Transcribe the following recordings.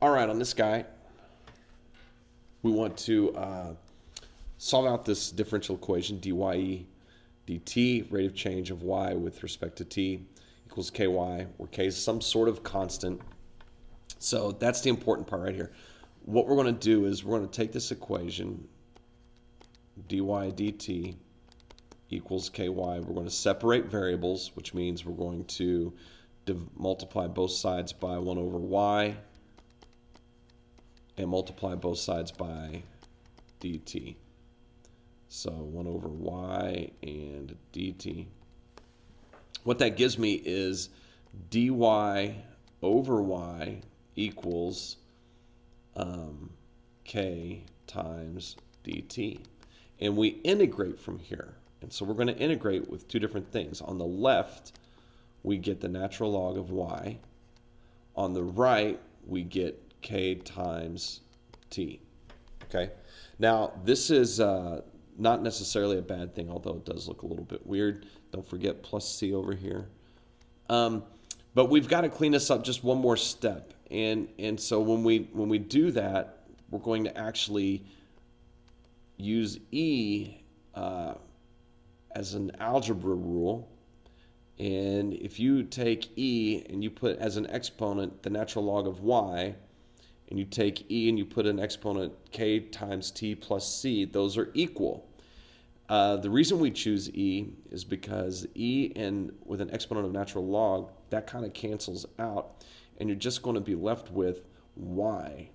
All right, on this guy, we want to solve out this differential equation, dye dt, rate of change of y with respect to t equals ky, where k is some sort of constant. So that's the important part right here. What we're going to do is we're going to take this equation, dy dt equals ky. We're going to separate variables, which means we're going to multiply both sides by 1 over y and multiply both sides by dt. So 1 over y and dt. What that gives me is dy over y equals k times dt. And we integrate from here. And so we're going to integrate with two different things. On the left, we get the natural log of y. On the right, we get k times t. Okay? Now, this is not necessarily a bad thing, although it does look a little bit weird. Don't forget plus c over here. But we've got to clean this up just one more step. And so when we do that, we're going to actually use e as an algebra rule. And if you take e and you put as an exponent the natural log of y, and you take e and you put an exponent k times t plus c, those are equal. The reason we choose e is because e and with an exponent of natural log, that kind of cancels out, and you're just going to be left with y.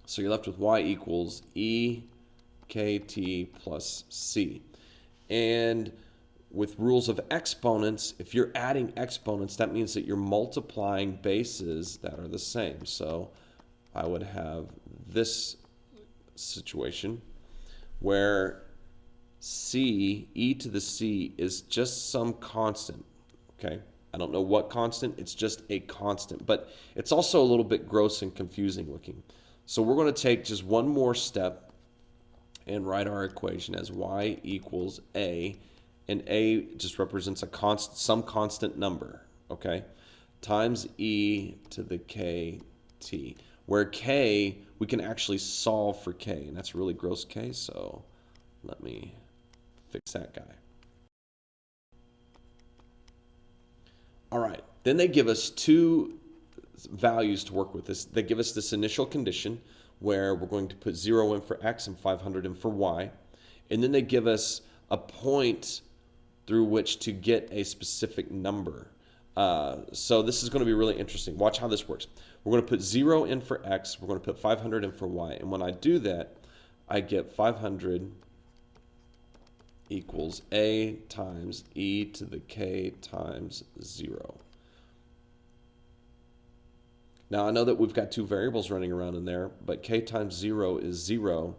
So you're left with y equals e kt plus c. And with rules of exponents, if you're adding exponents, that means that you're multiplying bases that are the same. So I would have this situation where c, e to the c, is just some constant, okay? I don't know what constant, it's just a constant, but it's also a little bit gross and confusing looking. So we're going to take just one more step and write our equation as y equals a, and a just represents a constant, some constant number, okay, times e to the kt, where k, we can actually solve for k, and that's really gross k, so let me fix that guy. All right, then they give us two values to work with. They give us this initial condition where we're going to put 0 in for x and 500 in for y. And then they give us a point through which to get a specific number. So this is going to be really interesting. Watch how this works. We're going to put 0 in for x. We're going to put 500 in for y. And when I do that, I get 500 equals a times e to the k times 0. Now I know that we've got two variables running around in there, but k times 0 is 0.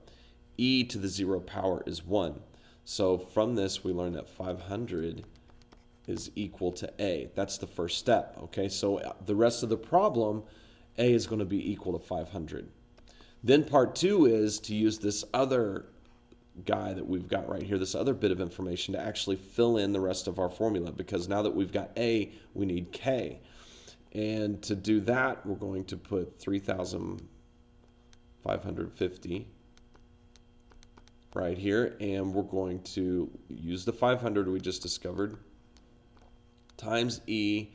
E to the 0 power is 1. So from this we learn that 500 is equal to a. That's the first step, okay? So the rest of the problem, a is going to be equal to 500. Then part 2 is to use this other guy that we've got right here, this other bit of information, to actually fill in the rest of our formula, because now that we've got a, we need k. And to do that, we're going to put 3,550 right here, and we're going to use the 500 we just discovered times e.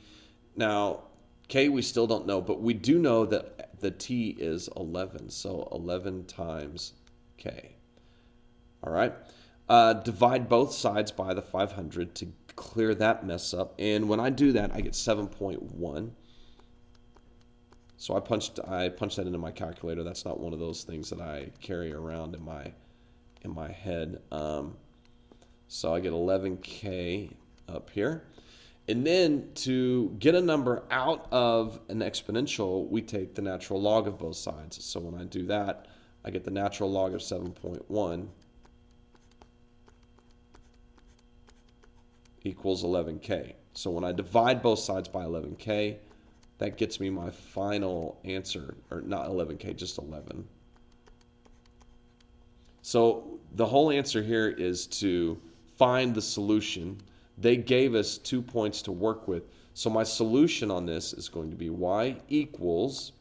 Now, k we still don't know, but we do know that the t is 11, so 11 times k. All right, divide both sides by the 500 to clear that mess up, and when I do that, I get 7.1. So I punched that into my calculator. That's not one of those things that I carry around in my head. So I get 11k up here. And then to get a number out of an exponential, we take the natural log of both sides. So when I do that, I get the natural log of 7.1 equals 11k. So when I divide both sides by 11k, that gets me my final answer, or not 11k, just 11. So the whole answer here is to find the solution. They gave us 2 points to work with. So my solution on this is going to be y equals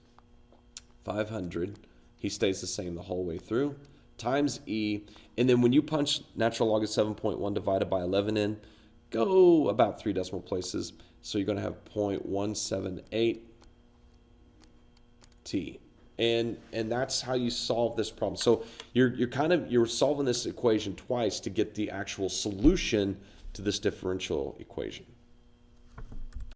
500, he stays the same the whole way through, times e, and then when you punch natural log of 7.1 divided by 11 in, go about 3 decimal places, so you're going to have 0.178 t. And that's how you solve this problem. So you're solving this equation twice to get the actual solution to this differential equation.